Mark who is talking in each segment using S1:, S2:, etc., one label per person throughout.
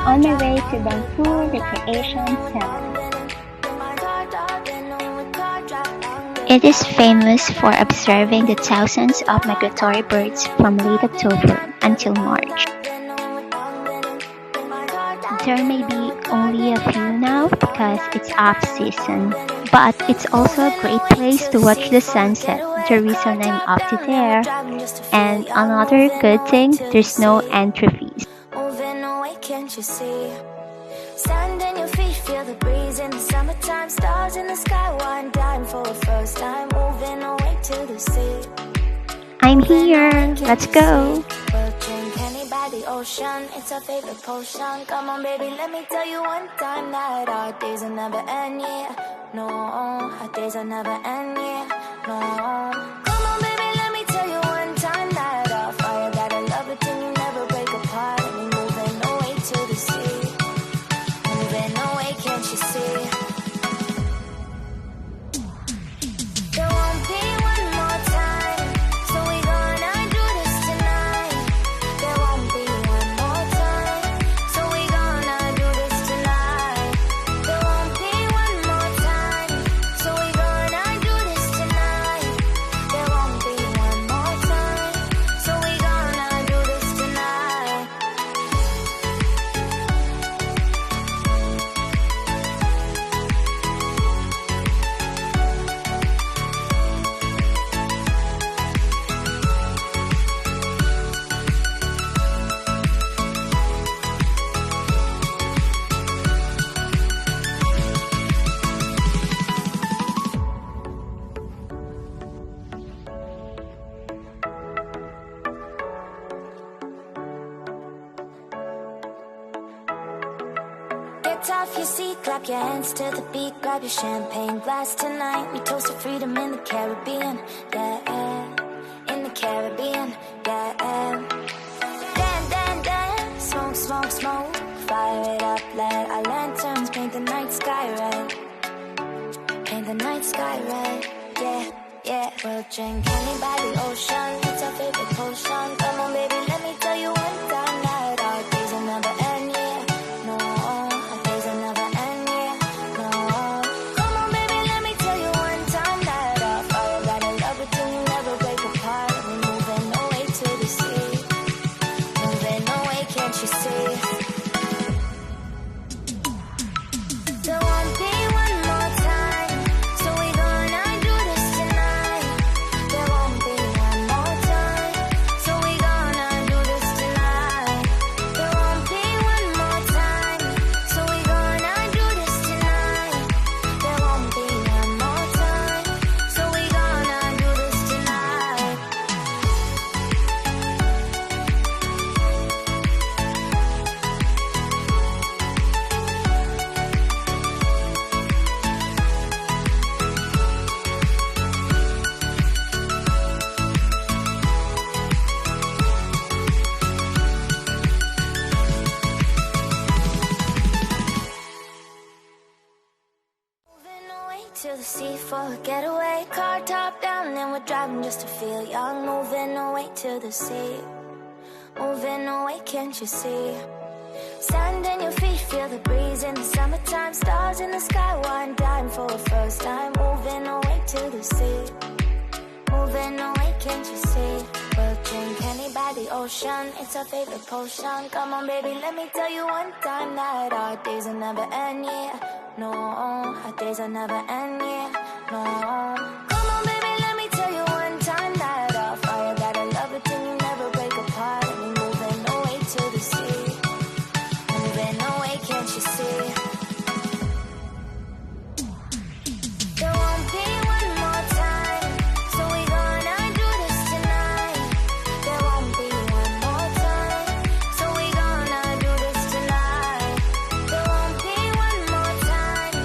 S1: on my way to Bangpu Recreation Center. It is famous for observing the thousands of migratory birds from late October until March. There may be only a few now because it's off-season, but it's also a great place to watch the sunset, the reason I'm up to there. And another good thing, there's no entry fees.
S2: Moving away, can't you see? Sand in your feet, feel the breeze in the summertime. Stars in the sky, one dime for the first time. Moving away to the sea.
S1: I'm here, let's go!
S2: We'll drink Henny by the ocean, it's our favorite potion. Come on baby, let me tell you one time that our days will never end, yeah. No, our days will never end, yeah. No. Come on baby, let me tell you one time that our fire got a love it till you never break apart. And we moving away to the sea. Moving away, can't you see? There won't be one more time, so we gonna do this tonight. There won't be one more time, so we gonna do this tonight. There won't be one more time, so we gonna do this tonight. There won't be one more time, so we gonna do this tonight. Get off your seat, clap your hands to the beat. Grab your champagne glass tonight. We toast to freedom in the Caribbean, yeah. In the Caribbean, yeah. Dance, smoke, smoke, smoke. Fire it up, let our lanterns paint the night sky red. Paint the night sky red, yeah, yeah. We'll drink Henny by the ocean, it's our favorite potion. Come on baby, let me tell you one time that our days will never end, yeah. No, our days will never end, yeah. No. Come on baby, let me tell you one time that our fire got a love it till you never break apart. And we're moving away to the sea. Moving away, can't you see? There won't be one more time, so we gonna do this tonight. There won't be one more time, so we gonna do this tonight. There won't be one more time, so we gonna do this tonight. There won't be one more time, so we gonna do this tonight. Moving away to the sea for a getaway. Car top down and we're driving just to feel young. Moving away to the sea. Moving away, can't you see? Sand in your feet, feel the breeze in the summertime. Stars in the sky, one dime for the first time. Moving away to the sea. Moving away, can't you see? We'll drink Henny by the ocean, it's our favorite potion. Come on baby, let me tell you one time that our days will never end, yeah. No, our days will never end, yeah. No. Come on baby, let me tell you one time that our fire got a love it till you never break apart. And we're moving away to the sea. Moving away, can't you see? There won't be one more time, so we gonna do this tonight. There won't be one more time, so we gonna do this tonight. There won't be one more time,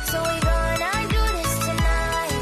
S2: so we gonna do this tonight.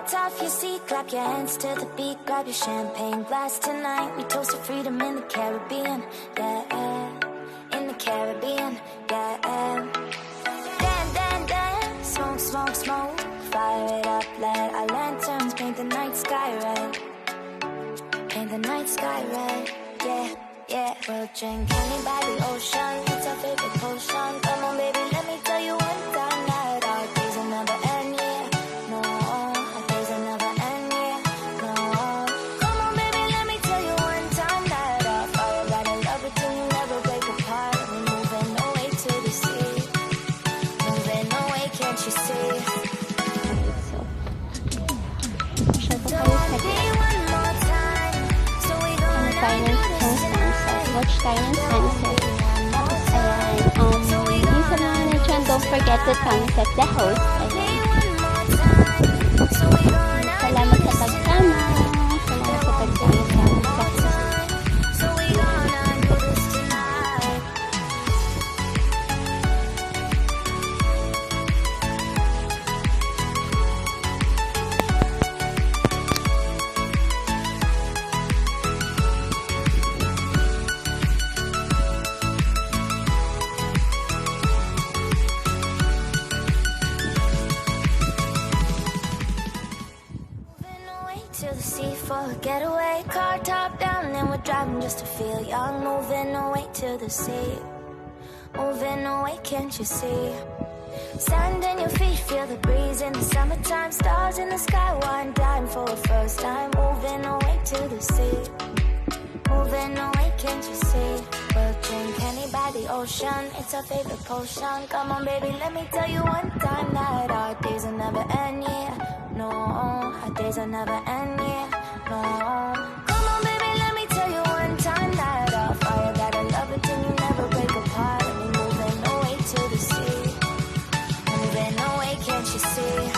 S2: Get off your seat, clap your hands to the beat, grab your champagne glass tonight. We toast to freedom in the Caribbean, yeah, in the Caribbean, yeah. Dan, dan, dan, smoke, smoke, smoke, fire it up, let our lanterns paint the night sky red. Paint the night sky red, yeah, yeah. We'll drink Henny by the ocean, it's our favorite potion. Come on baby, let me tell you one time that our days will never end, yeah. No, our days will never end, yeah. No. Come on baby, let me tell you one time that our fire got a love it till you never break apart. We're moving away to the sea, moving away, can't you see?
S1: Watch tayo ng sunset. Ayan, yung sa mga na-chan, don't forget to sunset the host. Ayan. Salamat sa pagsama. Salamat sa pagsama sa host.
S2: To the sea for a getaway, car top down and we're driving just to feel young. Moving away to the sea, moving away, can't you see? Sand in your feet, feel the breeze in the summertime. Stars in the sky, one dime for a first time. Moving away to the sea, moving away, can't you see? We'll drink Henny by the ocean, it's our favorite potion. Come on baby, let me tell you one time that our days will never end, yeah. No, our days will never end, yeah. No. Come on baby, let me tell you one time that our fire got a love it till you never break apart. And we're moving away to the sea, moving away, can't you see?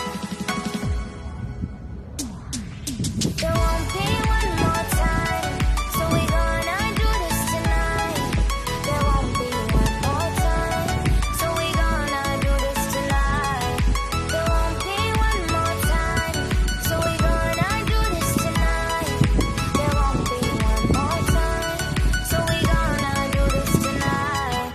S2: There won't be one more time, so we're gonna do this tonight. There won't be one more time, so we're gonna do this tonight. There won't be one more time, so we're gonna do this tonight. There won't be one more time, so we're gonna do this tonight.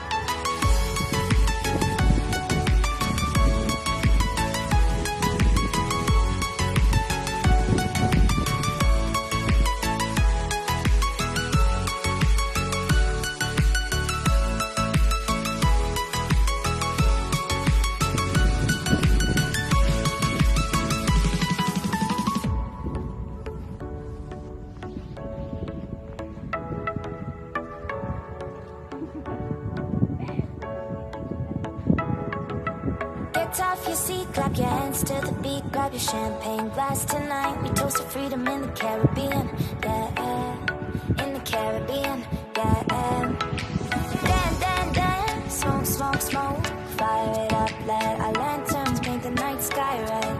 S2: Get off your seat, clap your hands to the beat, grab your champagne glass tonight. We toast to freedom in the Caribbean, yeah, in the Caribbean, yeah. Dan, dan, dan, smoke, smoke, smoke, fire it up, let our lanterns paint the night sky red.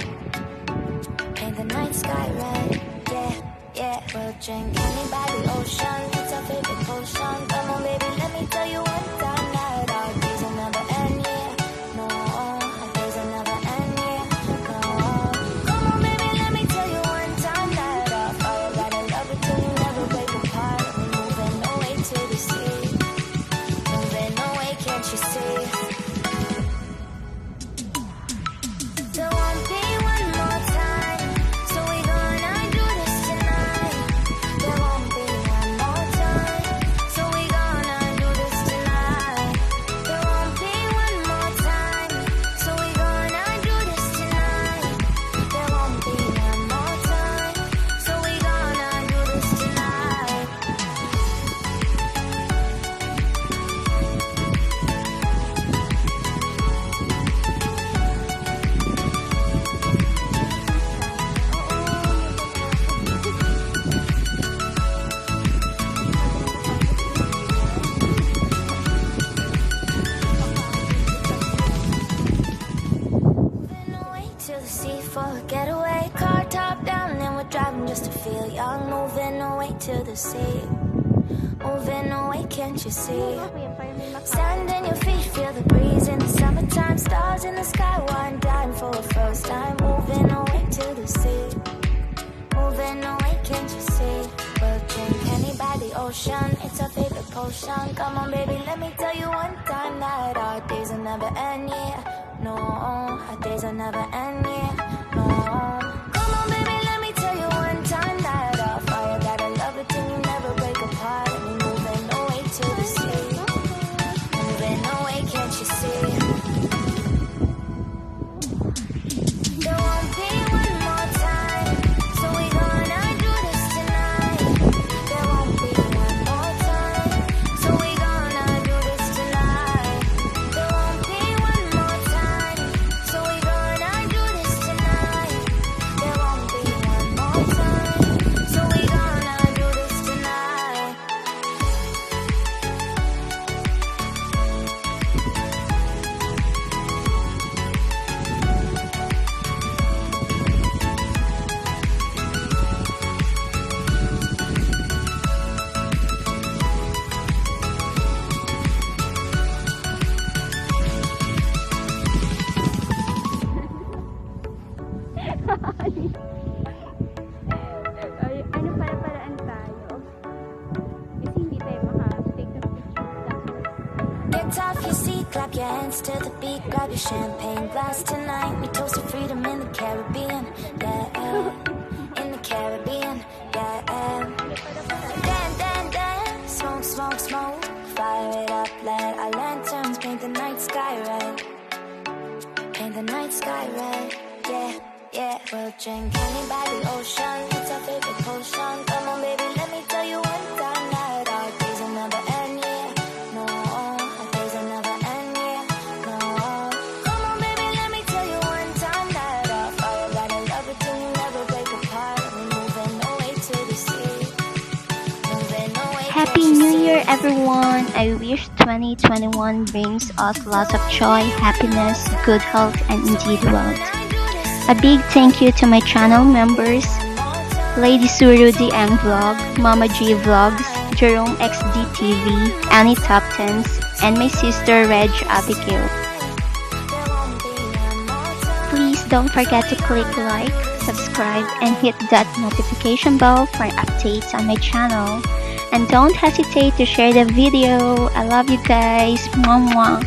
S2: Paint the night sky red, yeah, yeah. We'll drink Henny by the ocean, it's our favorite potion. Come on baby, let me tell you one time that our days will never end, yeah. No, our days will never end, yeah. No. Come on baby, let me tell you one time that our fire got a love it till you never break apart. We're moving away to the sea, moving away, can't you see? There won't be one more time, so we're gonna do this tonight. There won't be one more time, so we're gonna do this tonight. There won't be one more time, so we're gonna do this tonight. There won't be one more time, so we're gonna do this tonight. Moving away to the sea for a getaway, car top down and we're driving just to feel young. Moving away to the sea, moving away, can't you see? Sand in your feet, feel the breeze in the summertime. Stars in the sky, one dime for a first time. Moving away to the sea, ocean. Come on, baby, let me tell you one time that our days will never end, yeah. No, our days will never end, yeah. No. Come on, baby, let me tell you one time that our fire got a love it till you never break apart. And we moving away to the sea. Moving away, can't you see? There won't be one more time, so we gonna do this tonight. There won't be one more time, so we gonna do this tonight. There won't be one more time, so we gonna do this tonight. There won't be one more time, so we gonna do this tonight.
S3: Ay, ano para paraan tayo? Kasi hindi tayo maka-take a picture.
S2: Get off your seat, clap your hands to the beat, grab your champagne glass tonight. We toast to freedom in the Caribbean, yeah, in the Caribbean, yeah. Dan, dan, dan, smoke, smoke, smoke, fire it up, let our lanterns paint the night sky red, paint the night sky red, yeah, yeah. We'll drink Henny by the ocean, it's our favorite potion. Come on, baby, let me tell you one time that our days will never end, yeah. No, our days will never end, yeah. No. Come on, baby, let me tell you one time that our fire got a love it till you never break apart. We're moving away to the sea. Moving away.
S1: Happy New Year, everyone! I wish 2021 brings us lots of joy, happiness, good health, and indeed wealth. A big thank you to my channel members, Lady Suru DM Vlog, Mama G Vlogs, Jerome XD TV, Annie Top Tens, and my sister Reg Abigail. Please don't forget to click like, subscribe, and hit that notification bell for updates on my channel. And don't hesitate to share the video. I love you guys. Mwah mwah.